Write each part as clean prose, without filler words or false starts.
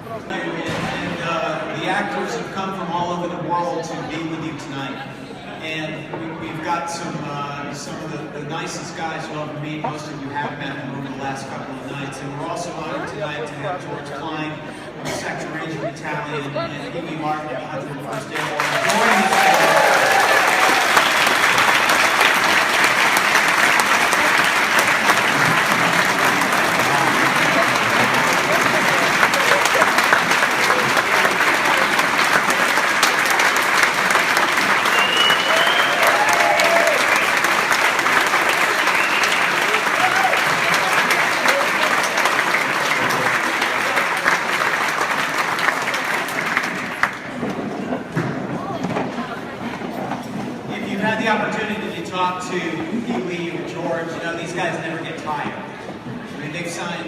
And the actors have come from all over the world to be with you tonight. And we've got some of the nicest guys you'll ever meet. Most of you have met them over the last couple of nights. And we're also honored tonight to have George Klein of the Sector Ranger Battalion and Iggy Martin of the 101st Airborne joining us today. Talk to Pee-wee or George, you know, these guys never get tired. I mean, they've signed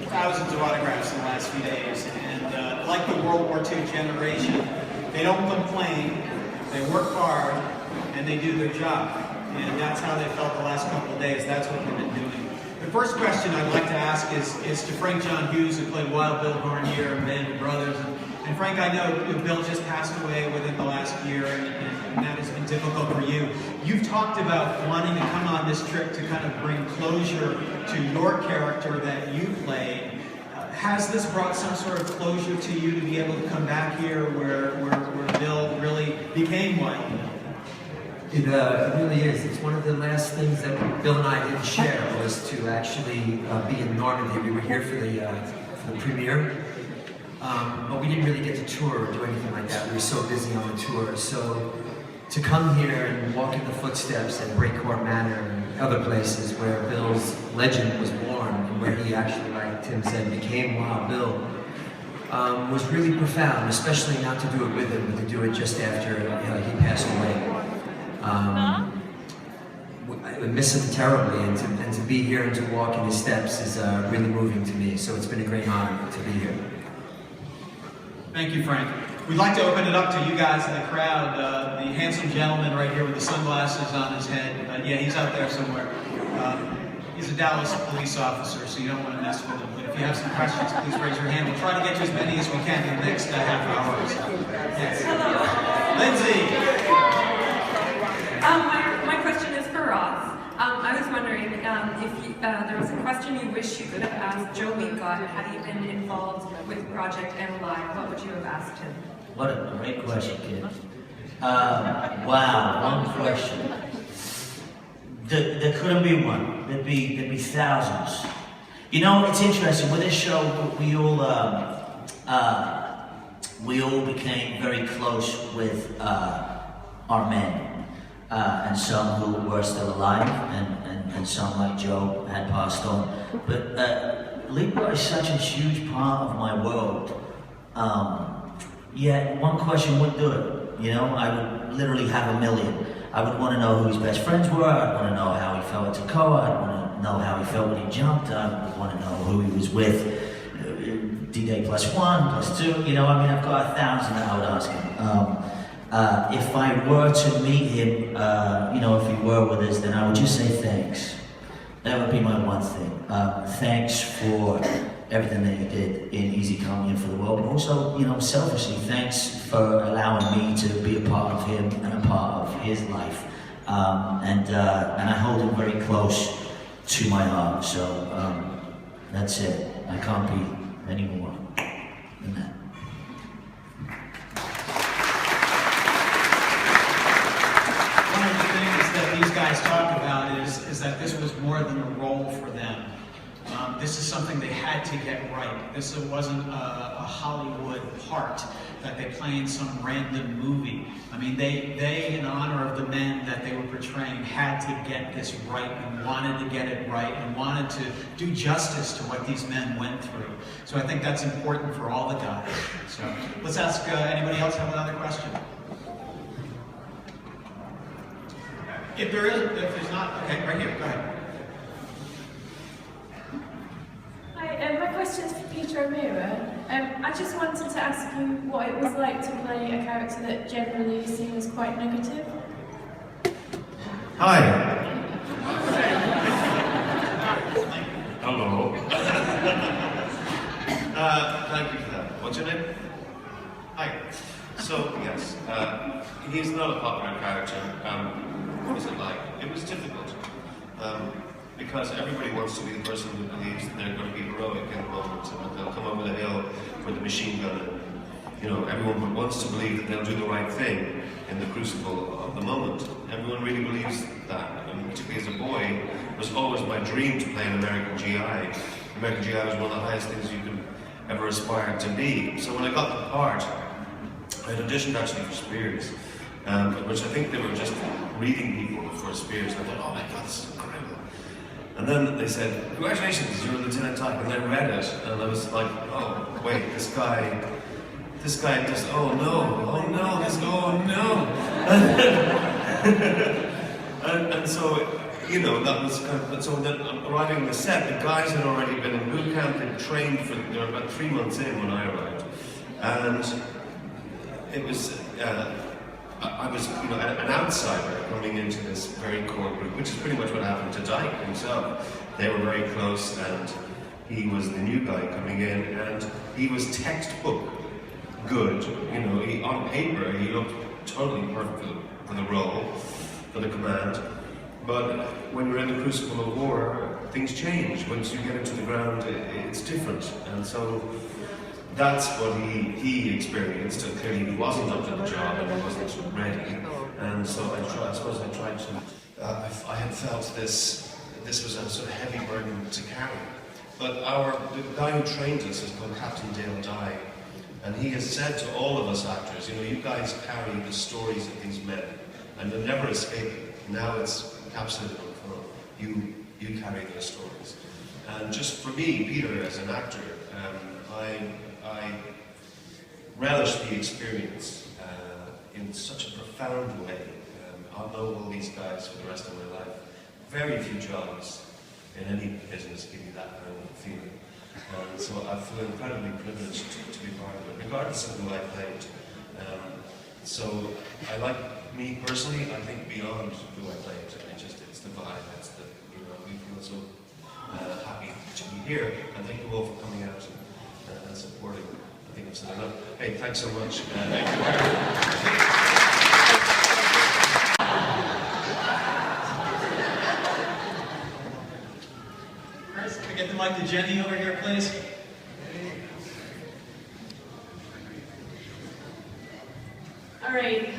thousands of autographs in the last few days, and like the World War II generation, they don't complain, they work hard, and they do their job. And that's how they felt the last couple of days. That's what they've been doing. The first question I'd like to ask is to Frank John Hughes, who played Wild Bill Garnier and Band of Brothers. And Frank, I know Bill just passed away within the last year, and that has been difficult for you. You've talked about wanting to come on this trip to kind of bring closure to your character that you played. Has this brought some sort of closure to you to be able to come back here where Bill really became Wild Bill? It really is. It's one of the last things that Bill and I didn't share was to actually be in Normandy. We were here for the premiere. But we didn't really get to tour or do anything like that. We were so busy on the tour. So to come here and walk in the footsteps at Breakcourt Manor and other places where Bill's legend was born and where he actually, like Tim said, became Wild Bill, was really profound, especially not to do it with him, but to do it just after he passed away. I miss him terribly, and to be here and to walk in his steps is really moving to me. So it's been a great honor to be here. Thank you, Frank. We'd like to open it up to you guys in the crowd. The handsome gentleman right here with the sunglasses on his head. Yeah, he's out there somewhere. He's a Dallas police officer, so you don't want to mess with him. But if you have some questions, please raise your hand. We'll try to get to as many as we can in the next half hour or so. Yes. Lindsay. My question is for Ross. I was wondering if there was a question you wish you could have asked Joe Meekot had he been involved with Project M-Live. What would you have asked him? What a great question, kid. Wow, one question. There couldn't be one. There'd be thousands. You know, it's interesting. With this show, we all became very close with our men. And some who were still alive, and some like Joe had passed on. But Libra is such a huge part of my world. Yet one question would do it. You know, I would literally have a million. I would want to know who his best friends were. I'd want to know how he felt at Toccoa. I'd want to know how he felt when he jumped. I would want to know who he was with. D-Day +1, +2. You know, I mean, I've got 1,000 that I would ask him. If I were to meet him, you know, if he were with us, then I would just say thanks. That would be my one thing. Thanks for everything that you did in Easy Come and for the world, but also, you know, selfishly, thanks for allowing me to be a part of him and a part of his life. And I hold him very close to my heart. So that's it. I can't be any more than that. These guys talk about is that this was more than a role for them. This is something they had to get right. This wasn't a Hollywood part that they play in some random movie. I mean, they, in honor of the men that they were portraying, had to get this right and wanted to get it right and wanted to do justice to what these men went through. So I think that's important for all the guys. So let's ask anybody else have another question? If there's not, okay, right here, go ahead. Hi, my question is for Peter O'Meara. I just wanted to ask you what it was like to play a character that generally is seen as quite negative. Hi. Hello. Thank you for that. What's your name? Hi. So, yes, he's not a popular character. What was it like? It was difficult. Because everybody wants to be the person who believes that they're going to be heroic in a moment and they'll come over the hill with a machine gun. And, you know, everyone wants to believe that they'll do the right thing in the crucible of the moment. Everyone really believes that. And particularly as a boy, it was always my dream to play an American GI. American GI was one of the highest things you could ever aspire to be. So when I got the part, I had auditioned actually for Spears, which I think they were just reading people for Spears. And I thought, oh my God, this is incredible. And then they said, congratulations, you're Lieutenant Tyke. And I read it, and I was like, oh, wait, this guy just, oh no. and so, you know, that was kind of, so then arriving on the set, the guys had already been in boot camp, they'd trained for, they were about 3 months in when I arrived. And it was, I was, you know, an outsider coming into this very core group, which is pretty much what happened to Dyke himself. They were very close, and he was the new guy coming in, and he was textbook good. You know, on paper, he looked totally perfect for the role, for the command. But when you're in the crucible of war, things change. Once you get into the ground, it's different. And so that's what he experienced, and clearly he wasn't up to the job and he wasn't ready. And so I suppose I tried to, I had felt this was a sort of heavy burden to carry. But the guy who trained us is called Captain Dale Dye, and he has said to all of us actors, you know, you guys carry the stories of these men, and they'll never escape it. Now it's encapsulated on film. You carry their stories. And just for me, Peter, as an actor, I relish the experience in such a profound way. I'll know all these guys for the rest of my life. Very few jobs in any business give you that kind of feeling. And so I feel incredibly privileged to be part of it, regardless of who I played. So I like, me personally, I think beyond who I played. It's the vibe, it's the, you know, we feel so happy to be here. And thank you all for coming out and supporting. I think I've said enough. Hey, thanks so much. Thank you very much. Can we get the mic to Jenny over here, please? All right.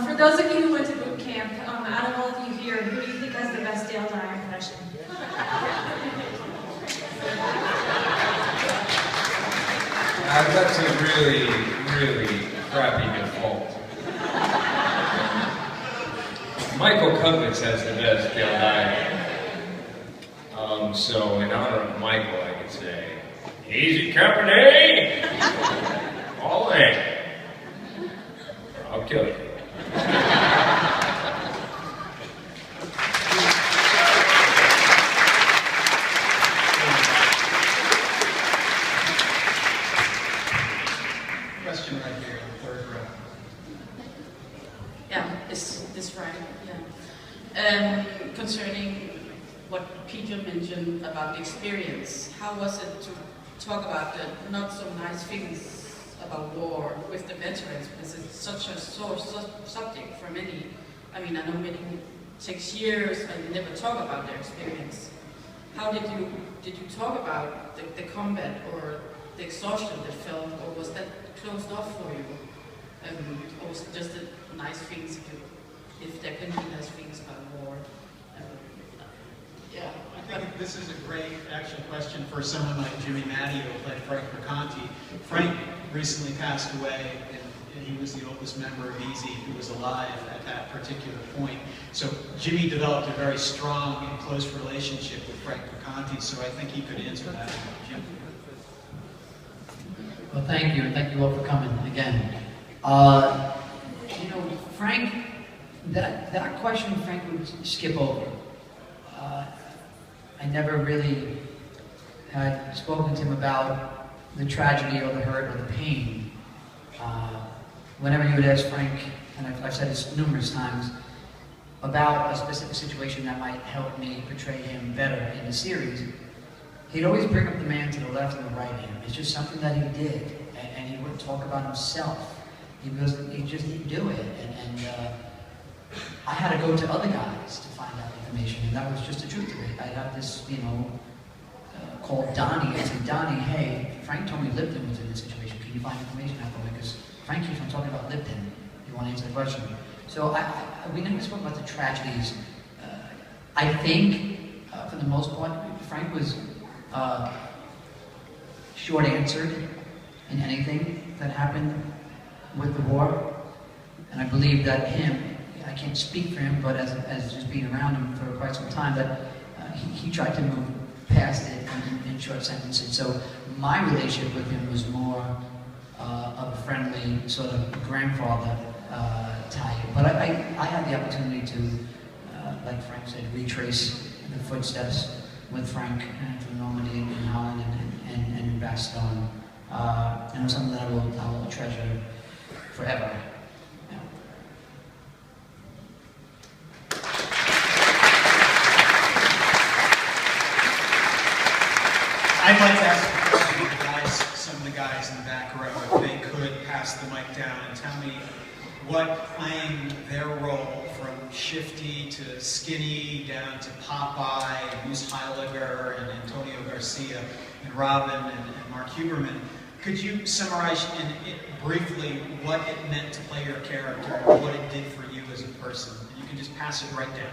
For those of you who went to boot camp, out of all of you here, who do you think has the best Dale Dye impression? That's a really, really crappy default. Michael Covitz has the best Dale Dye. So in honor of Michael, I could say, easy company! All in. I'll kill you. Question right here in the third row. Yeah, is this right? Yeah. Concerning what Peter mentioned about the experience, how was it to talk about the not so nice things about war with the veterans, because it's such a sore subject for many. I mean, I know many takes years and never talk about their experience. How did you talk about the combat or the exhaustion that felt, or was that closed off for you? Or was it just the nice things, if there can be nice things about war? Yeah. I think this is a great actual question for someone like Jimmy Matteo, who played Frank Mercanti. Frank recently passed away, and he was the oldest member of Easy who was alive at that particular point. So Jimmy developed a very strong and close relationship with Frank Mercanti, so I think he could answer that. Jim? Well, thank you, and thank you all for coming again. You know, Frank, that question Frank would skip over. I never really had spoken to him about the tragedy or the hurt or the pain. Whenever you would ask Frank, and I've said this numerous times, about a specific situation that might help me portray him better in the series, he'd always bring up the man to the left and the right of him. It's just something that he did, and he wouldn't talk about himself. He just didn't do it, and I had to go to other guys to find out information, and that was just the truth of it. I'd have this, called Donnie. I'd say, Donnie, hey, Frank told me Lipton was in this situation. Can you find information out for me? Because Frank keeps on talking about Lipton. You want to answer the question? So we never spoke about the tragedies. I think, for the most part, Frank was short-answered in anything that happened with the war. And I believe that I can't speak for him, but as just being around him for quite some time, that he tried to move past it in short sentences. So my relationship with him was more of a friendly sort of grandfather type. But I had the opportunity to, like Frank said, retrace the footsteps with Frank through Normandy and Holland and in Bastogne. And it was something that I will treasure forever. Yeah. I'd like to ask some of the guys in the back row if they could pass the mic down and tell me what playing their role from Shifty to Skinny down to Popeye and Moose Heiliger and Antonio Garcia and Robin and Mark Huberman. Could you summarize briefly what it meant to play your character and what it did for you as a person? You can just pass it right down.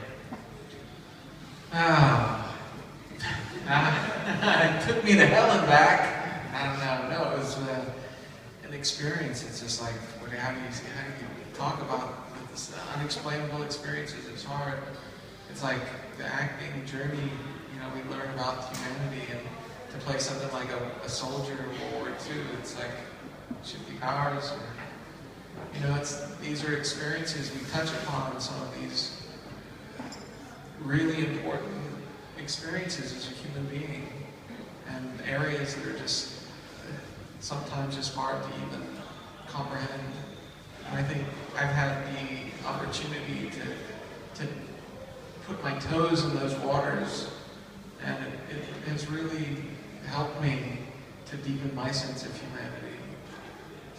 It took me to hell and back. I don't know. No, it was an experience. It's just like, how do you talk about this unexplainable experiences? It's hard. It's like the acting journey. We learn about humanity, and to play something like a soldier in World War II, it's like Shifty Powers. These are experiences we touch upon. Some of these really important experiences as a human being, and areas that are just sometimes just hard to even comprehend. And I think I've had the opportunity to put my toes in those waters, and it has really helped me to deepen my sense of humanity.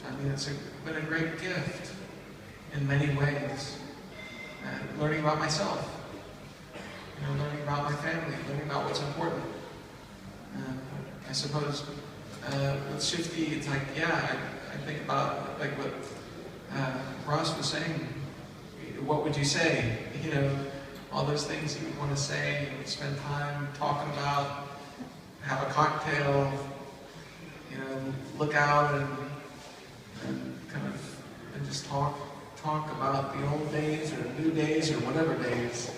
I mean, it's been a great gift in many ways, and learning about myself. Learning about my family, learning about what's important. I suppose with Shifty, it's like, I think about like what Ross was saying. What would you say? All those things you would want to say, you would spend time talking about, have a cocktail, look out and kind of just talk about the old days or new days or whatever days.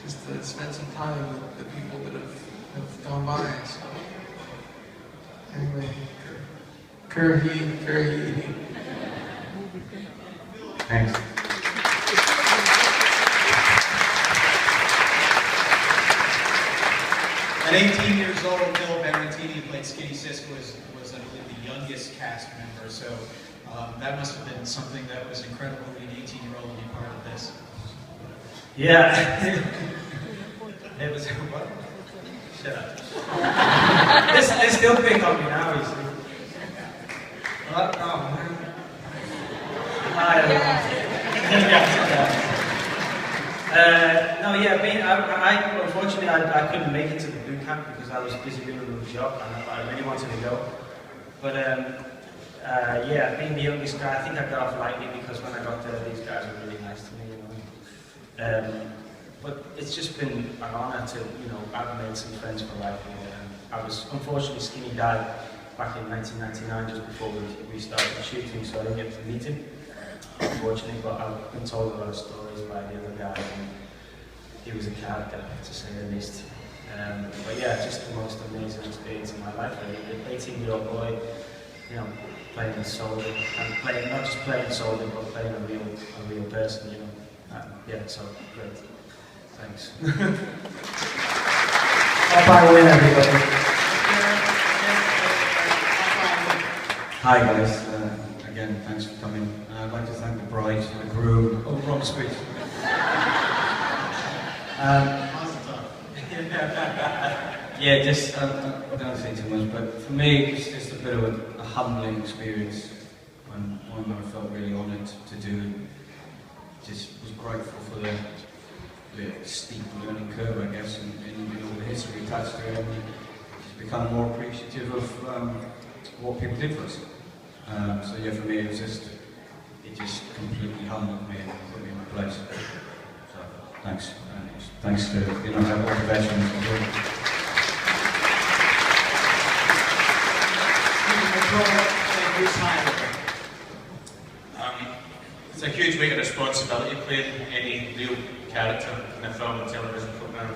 Just to spend some time with the people that have gone by. So anyway, Curry. Thanks. At 18 years old, Bill Barantini, who played Skinny Sisk, was I believe the youngest cast member. So that must have been something that was incredible to be an 18-year-old and be part of this. Yeah. It was what? Shut up. They still pick on me now, you see. What? Oh, man. Unfortunately, I couldn't make it to the boot camp because I was busy doing another job and I really wanted to go. But being the youngest guy, I think I got off lightly because when I got there, these guys were really nice to me, But it's just been an honor to, I've made some friends for life here. Unfortunately, Skinny died back in 1999, just before we started shooting, so I didn't get to meet him, unfortunately, but I've been told a lot of stories by the other guys, and he was a character, to say the least. But yeah, just the most amazing experience in my life, really. An 18-year-old boy, playing a soldier, and not just playing a soldier, but playing a real person, so great. Thanks. Popeye win, everybody. Hi guys, again, thanks for coming. I'd like to thank the bride, the groom. Oh, wrong speech. Yeah, just, I don't say too much, but for me, it's just a bit of a humbling experience. One that I felt really honoured to do. Just was grateful for the steep learning curve, I guess, and all the history attached to it. And just become more appreciative of what people did for us. So yeah, for me, it just completely humbled me and put me in my place. So thanks. Thanks to all the veterans as well. It's a huge weight of responsibility playing any real character in a film and television programme.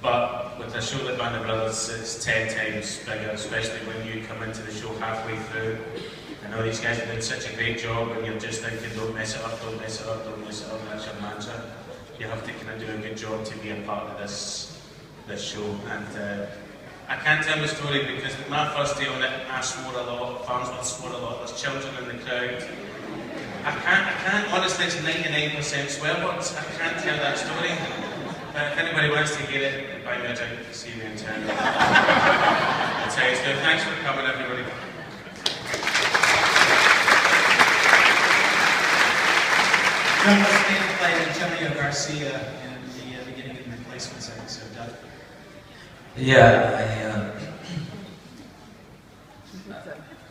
But with a show like Band of Brothers, it's 10 times bigger, especially when you come into the show halfway through. I know these guys are doing such a great job and you're just thinking, don't mess it up, don't mess it up, don't mess it up, that's your mantra. You have to kind of do a good job to be a part of this show. And I can't tell the story because my first day on it, I swore a lot, Farnsworth swore a lot, there's children in the crowd. I can't, honestly, it's 99% swear words. I can't tell that story. But if anybody wants to hear it, buy me a drink to see me in town. That's how it's good. Thanks for coming, everybody. John Westman played Antonio Garcia in the beginning of the Replacements episode. Doug? Yeah,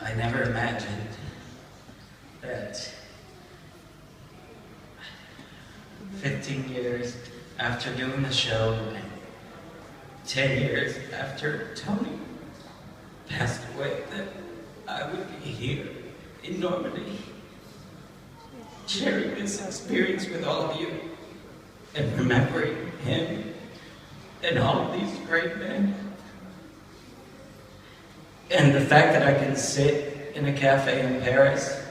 I never imagined that 15 years after doing the show and 10 years after Tony passed away that I would be here in Normandy sharing this experience with all of you and remembering him and all of these great men. And the fact that I can sit in a cafe in Paris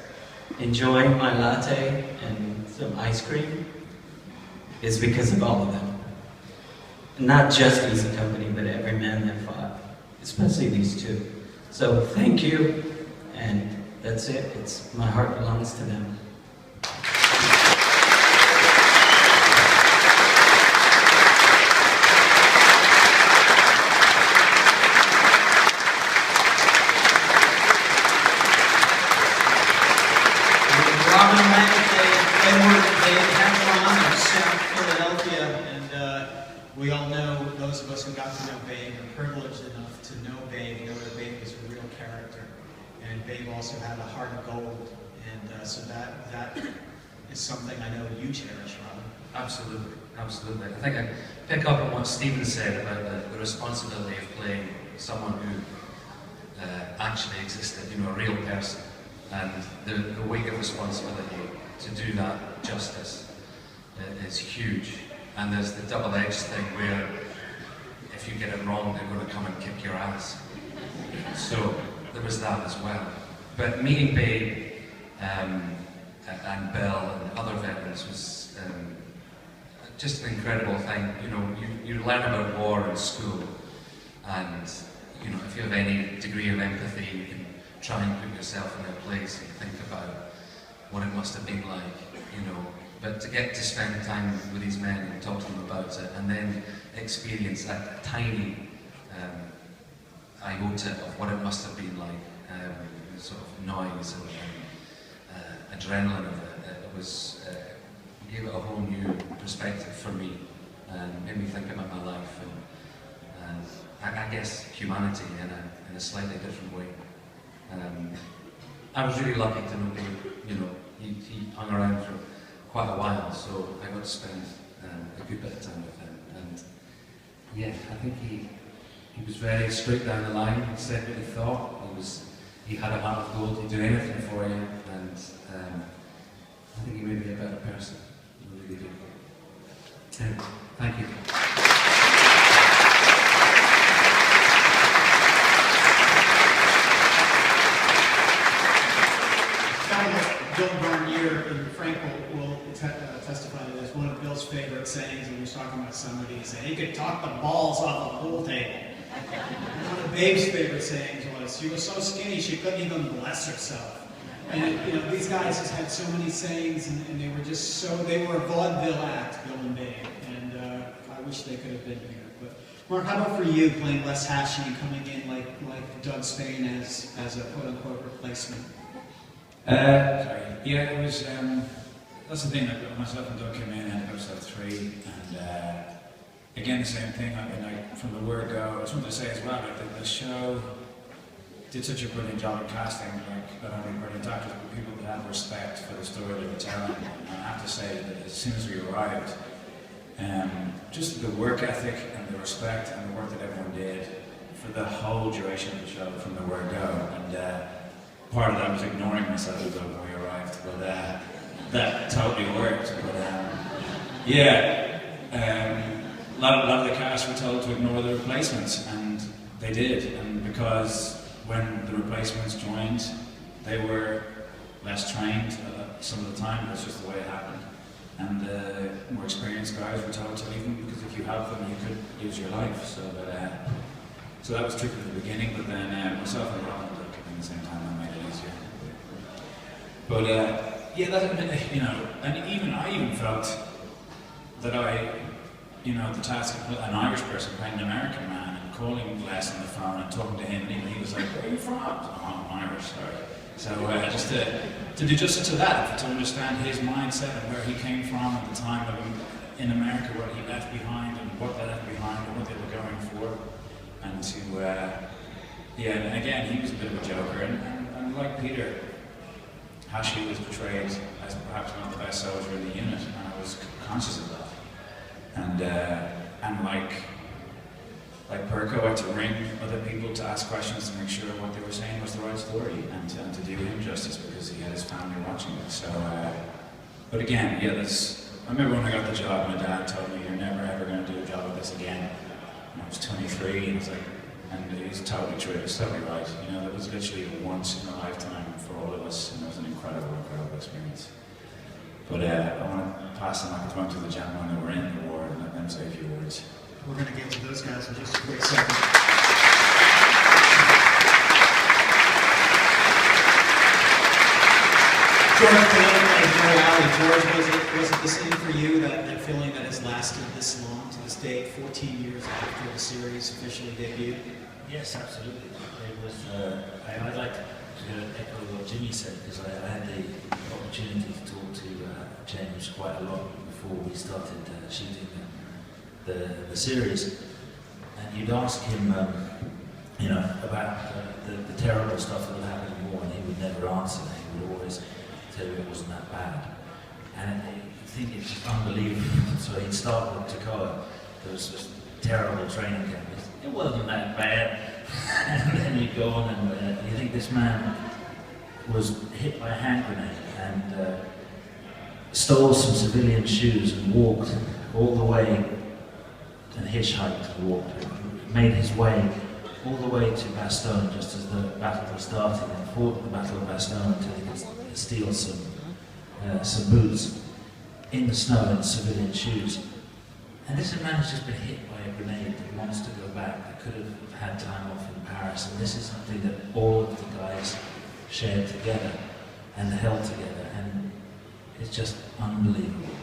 enjoying my latte and some ice cream is because of all of them. Not just Easy Company, but every man that fought, especially these two. So thank you, and that's it. My heart belongs to them. Robin Lang, Edward, Dave Heffron of South Philadelphia, and we all know, those of us who got to know Babe, are privileged enough to know Babe, know that Babe was a real character, and Babe also had a heart of gold, and so that is something I know you cherish, Robin. Absolutely, absolutely. I think I pick up on what Stephen said about the responsibility of playing someone who actually existed, a real person. And the weight of responsibility to do that justice is huge. And there's the double-edged thing where if you get it wrong, they're going to come and kick your ass. So there was that as well. But meeting Babe and Bill and other veterans was just an incredible thing. You learn about war in school, and if you have any degree of empathy, you can try and put yourself in their place and think about what it must have been like, But to get to spend time with these men and talk to them about it, and then experience that tiny iota of what it must have been like, sort of noise and adrenaline of it, gave it a whole new perspective for me, and made me think about my life and I guess humanity in a slightly different way. I was really lucky to know Babe. He hung around for quite a while, so I got to spend a good bit of time with him. And yeah, I think he was very straight down the line. He said what he thought. He had a heart of gold. He'd do anything for you, and I think he made me a better person. I really do. Thank you. Bill Garnier and Frank will testify to this. One of Bill's favorite sayings when he was talking about somebody, he said, he could talk the balls off the pool table. One of Babe's favorite sayings was, she was so skinny she couldn't even bless herself. And these guys just had so many sayings, and they were they were a vaudeville act, Bill and Babe. And I wish they could have been here. But Mark, how about for you, playing Les Hatchie and coming in like Doug Spain as a quote-unquote replacement? Sorry. Yeah, it was, that's the thing, like, myself and Doug came in at episode 3, and again, the same thing, from the word go, I just wanted to say as well, like, the show did such a brilliant job of casting, like, not only brilliant actors, but people that had respect for the story they were telling. And I have to say that as soon as we arrived, just the work ethic and the respect and the work that everyone did for the whole duration of the show from the word go. And part of that was ignoring myself as when we arrived, but that totally worked. But a lot of the cast were told to ignore the replacements, and they did. And because when the replacements joined, they were less trained some of the time. That's just the way it happened. And the more experienced guys were told to leave them because if you have them, you could lose your life. So that was tricky at the beginning, but then myself and Roland at the same time, that made it easier. But and I even felt that the task of an Irish person playing an American man and calling Les on the phone and talking to him, and he was like, "Where are you from?" "Oh, I'm Irish, sorry." So just to do justice to that, to understand his mindset and where he came from at the time of him in America, what he left behind and what they left behind and what they were going for, and and again, he was a bit of a joker, and like Peter, Hatchie was portrayed as perhaps not the best soldier in the unit, and I was conscious of that. And like Perko, I had to ring other people to ask questions to make sure what they were saying was the right story, and to do him justice because he had his family watching it. So, but again, I remember when I got the job, my dad told me, "You're never ever going to do a job like this again." And I was 23, and he's totally true. He's totally right. That was literally once in a lifetime for all of us, and it was an incredible experience. But I want to pass the microphone to the gentlemen that were in the war and let them say a few words. We're going to get to those guys in just a quick second. George, was it the same for you, that feeling that has lasted this long to this date, 14 years after the series officially debuted? Yes, absolutely. It was. I'd like to echo what Jimmy said, because I had the opportunity to talk to James quite a lot before we started shooting the series, and you'd ask him, about the terrible stuff that would happen in war, and he would never answer. He would always tell you it wasn't that bad, and I think it's just unbelievable. So he'd start with Toccoa. There was this terrible training camp. It wasn't that bad, and then you'd go on, and you think this man was hit by a hand grenade and stole some civilian shoes and walked all the way, and hitchhiked, made his way all the way to Bastogne just as the battle was starting, and fought the Battle of Bastogne until he could steal some boots in the snow in civilian shoes. And this man has just been hit by a grenade that wants to go back, that could have had time off in Paris, and this is something that all of the guys shared together and held together, and it's just unbelievable.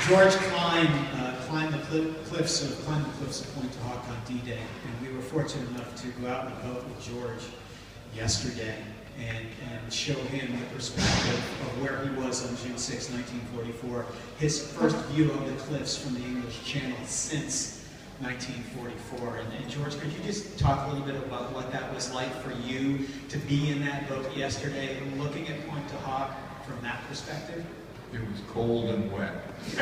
George climbed the cliffs of Pointe du Hoc on D-Day, and we were fortunate enough to go out in a boat with George yesterday and show him the perspective of where he was on June 6, 1944, his first view of the cliffs from the English Channel since 1944. And George, could you just talk a little bit about what that was like for you to be in that boat yesterday, looking at Pointe du Hoc from that perspective? It was cold and wet. It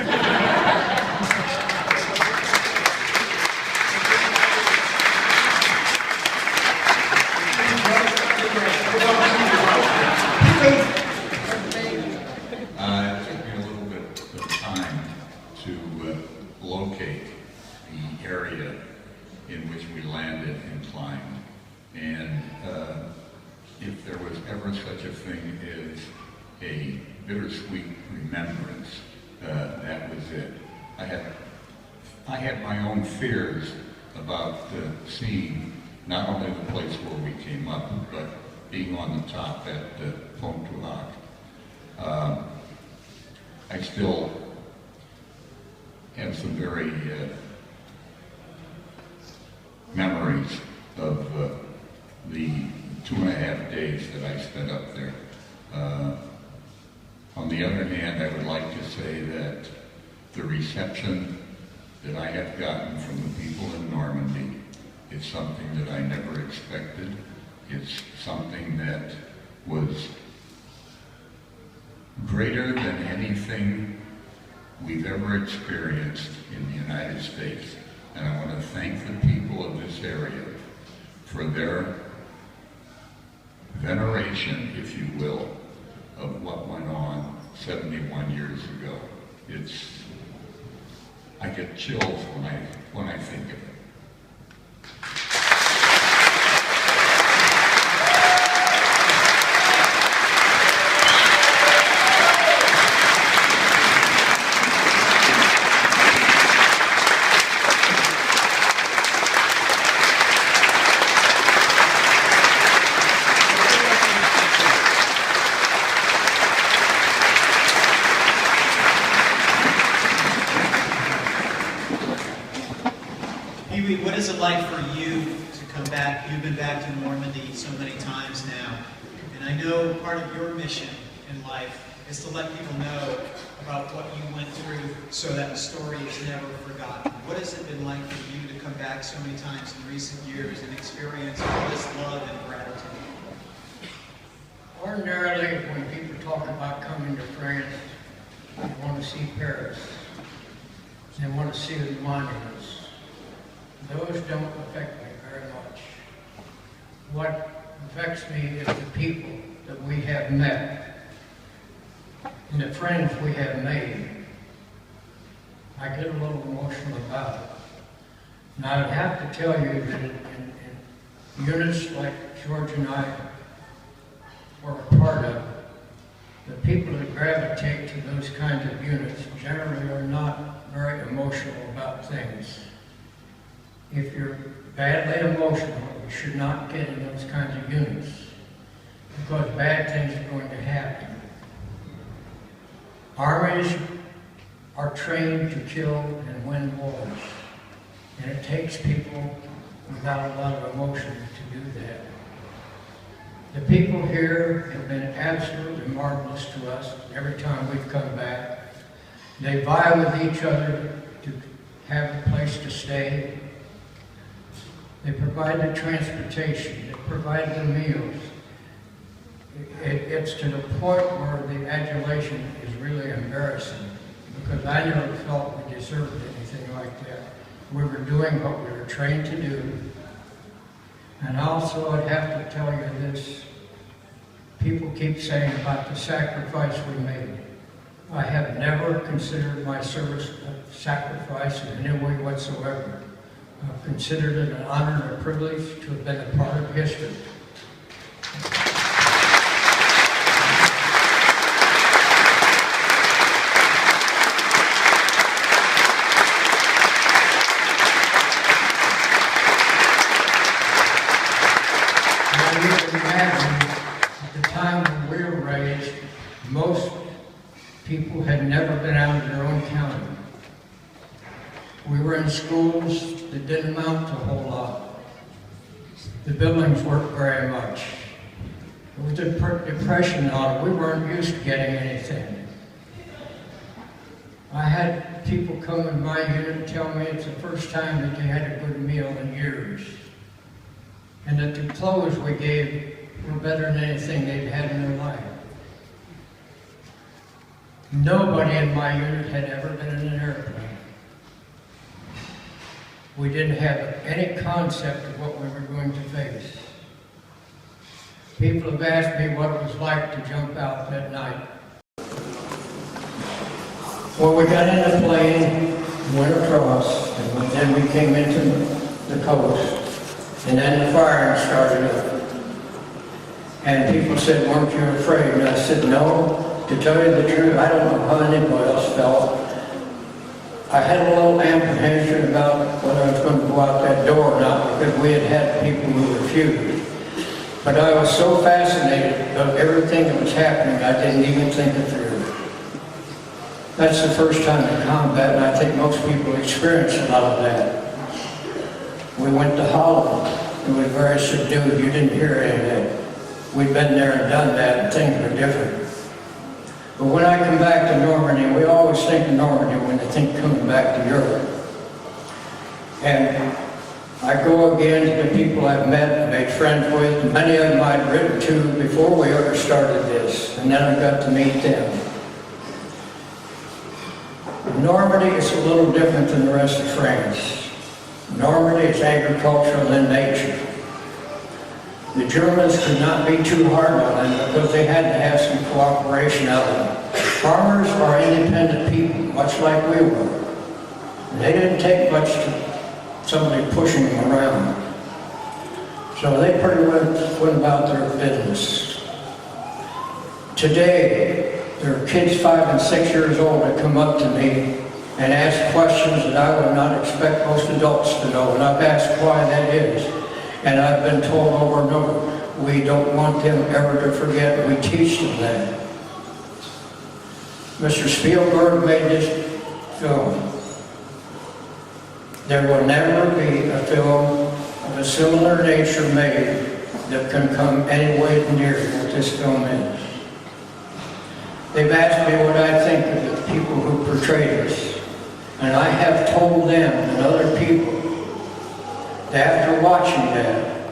took me a little bit of time to locate the area in which we landed and climbed. And if there was ever such a thing as a bittersweet remembrance, that was it. I had my own fears about seeing not only the place where we came up, but being on the top at Pontefract. I still have some very memories of the 2.5 days that I spent up there. On the other hand, I would like to say that the reception that I have gotten from the people in Normandy is something that I never expected. It's something that was greater than anything we've ever experienced in the United States. And I want to thank the people of this area for their veneration, if you will, of what went on 71 years ago. I get chills when I think of it. Pee-wee, what is it like for you to come back? You've been back to Normandy so many times now, and I know part of your mission in life is to let people know about what you went through so that the story is never forgotten. What has it been like for you to come back so many times in recent years and experience all this love and gratitude? Ordinarily, when people talk about coming to France, they want to see Paris. They want to see the monuments. Those don't affect me very much. What affects me is the people that we have met and the friends we have made. I get a little emotional about it. And I would have to tell you that in units like George and I were a part of, the people that gravitate to those kinds of units generally are not very emotional about things. If you're badly emotional, you should not get in those kinds of units, because bad things are going to happen. Armies are trained to kill and win wars, and it takes people without a lot of emotion to do that. The people here have been absolutely marvelous to us every time we've come back. They vie with each other to have a place to stay. They provide the transportation, they provide the meals. It's to the point where the adulation is really embarrassing, because I never felt we deserved anything like that. We were doing what we were trained to do. And also, I'd have to tell you this, people keep saying about the sacrifice we made. I have never considered my service a sacrifice in any way whatsoever. I've considered it an honor and a privilege to have been a part of history. Now you can imagine, at the time when we were raised, most people had never been out of their own county. We were in schools that didn't amount to a whole lot. The buildings weren't very much. There was a depression on it. We weren't used to getting anything. I had people come in my unit and tell me it's the first time that they had a good meal in years. And that the clothes we gave were better than anything they'd had in their life. Nobody in my unit had ever been in an airplane. We didn't have any concept of what we were going to face. People have asked me what it was like to jump out that night. Well, we got in the plane, went across, and then we came into the coast. And then the firing started up. And people said, "Weren't you afraid?" And I said, "No, to tell you the truth, I don't know how anybody else felt. I had a little apprehension about whether I was going to go out that door or not, because we had had people who refused. But I was so fascinated of everything that was happening, I didn't even think it through. That's the first time in combat, and I think most people experience a lot of that. We went to Holland. It was very subdued. You didn't hear any of that. We'd been there and done that, and things were different. But when I come back to Normandy, we always think of Normandy when they think coming back to Europe. And I go again to the people I've met and made friends with, and many of them I'd written to before we ever started this, and then I got to meet them. Normandy is a little different than the rest of France. Normandy is agricultural in nature. The Germans could not be too hard on them because they had to have some cooperation out of them. Farmers are independent people, much like we were. They didn't take much to somebody pushing them around. So they pretty much went about their business. Today, there are kids 5 and 6 years old that come up to me and ask questions that I would not expect most adults to know. And I've asked why that is. And I've been told over and over, we don't want them ever to forget. We teach them that. Mr. Spielberg made this film. There will never be a film of a similar nature made that can come anywhere near what this film is. They've asked me what I think of the people who portray this. And I have told them and other people that after watching that,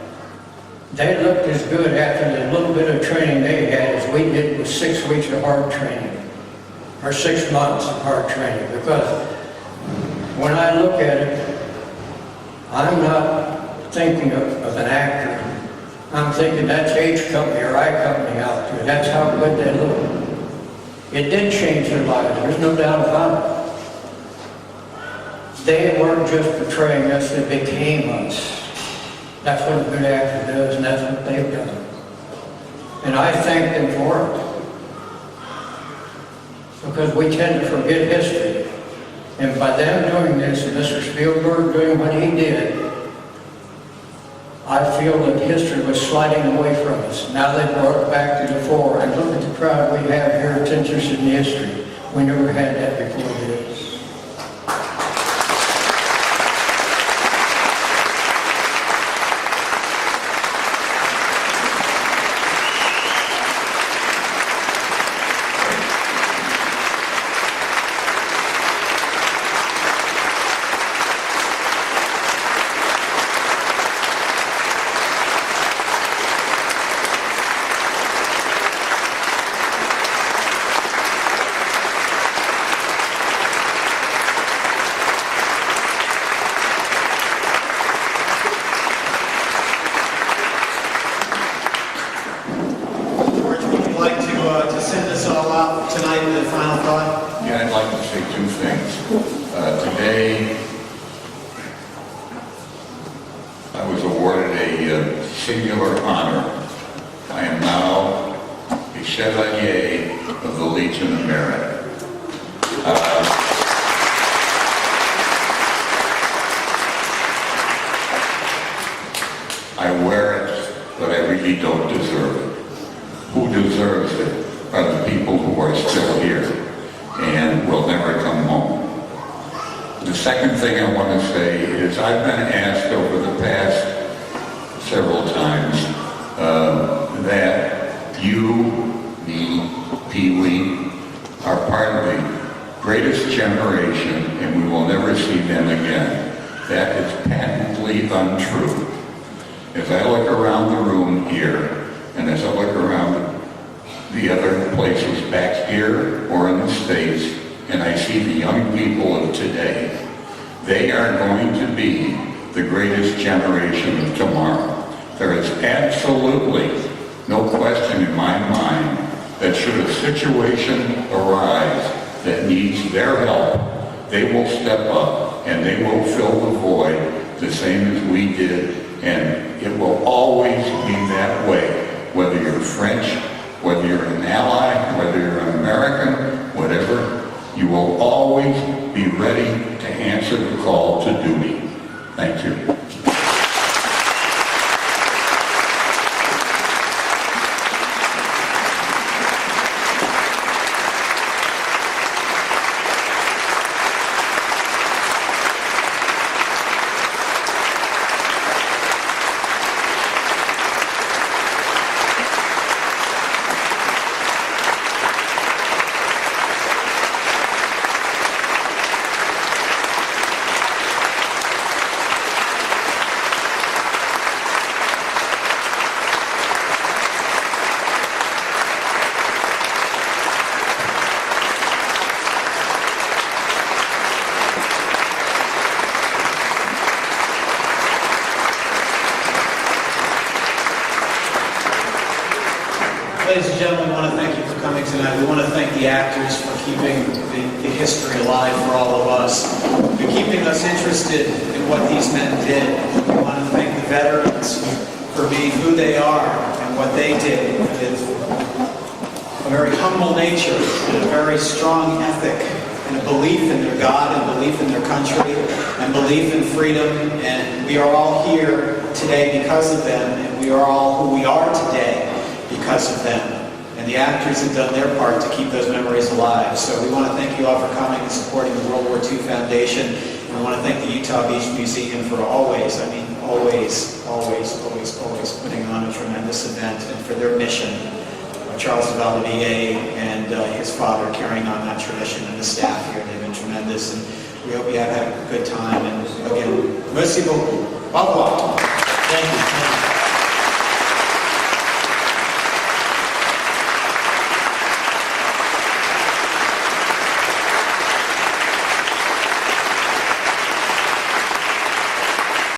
they looked as good after the little bit of training they had as we did with 6 weeks of hard training, or 6 months of hard training. Because when I look at it, I'm not thinking of an actor. I'm thinking that's H Company or I Company out there. That's how good they look. It did change their lives, there's no doubt about it. They weren't just portraying us, they became us. That's what a good actor does, and that's what they've done. And I thank them for it. Because we tend to forget history. And by them doing this, and Mr. Spielberg doing what he did, I feel that history was sliding away from us. Now they brought it back to the fore. And look at the crowd we have here that's interested in history. We never had that before this. Today, I was awarded a singular honor. I am now a Chevalier of the Legion of Merit. I wear it, but I really don't deserve it. Who deserves it are the people who are still here and will never come home. The second thing I want to say is I've been asked over the past several times that you, me, Pee Wee, are part of the greatest generation and we will never see them again. That is patently untrue. As I look around the room here, and as I look around the other places back here or in the States, and I see the young people of today, they are going to be the greatest generation of tomorrow. There is absolutely no question in my mind that should a situation arise that needs their help, they will step up and they will fill the void the same as we did, and it will always be that way, whether you're French, whether you're an ally, whether you're an American, whatever, you will always be ready to answer the call to duty. Thank you. ladies and gentlemen, we want to thank you for coming tonight. We want to thank the actors for keeping the history alive for all of us, for keeping us interested in what these men did. We want to thank the veterans for being who they are and what they did with a very humble nature and a very strong ethic and a belief in their God and belief in their country and belief in freedom. And we are all here today because of them, and we are all who we are today because of them. And the actors have done their part to keep those memories alive. So we want to thank you all for coming and supporting the World War II Foundation. And we want to thank the Utah Beach Museum for always putting on a tremendous event, and for their mission. Charles de Valdivia and his father carrying on that tradition, and the staff here, they've been tremendous. And we hope you have a good time. And again, merci beaucoup. Au revoir.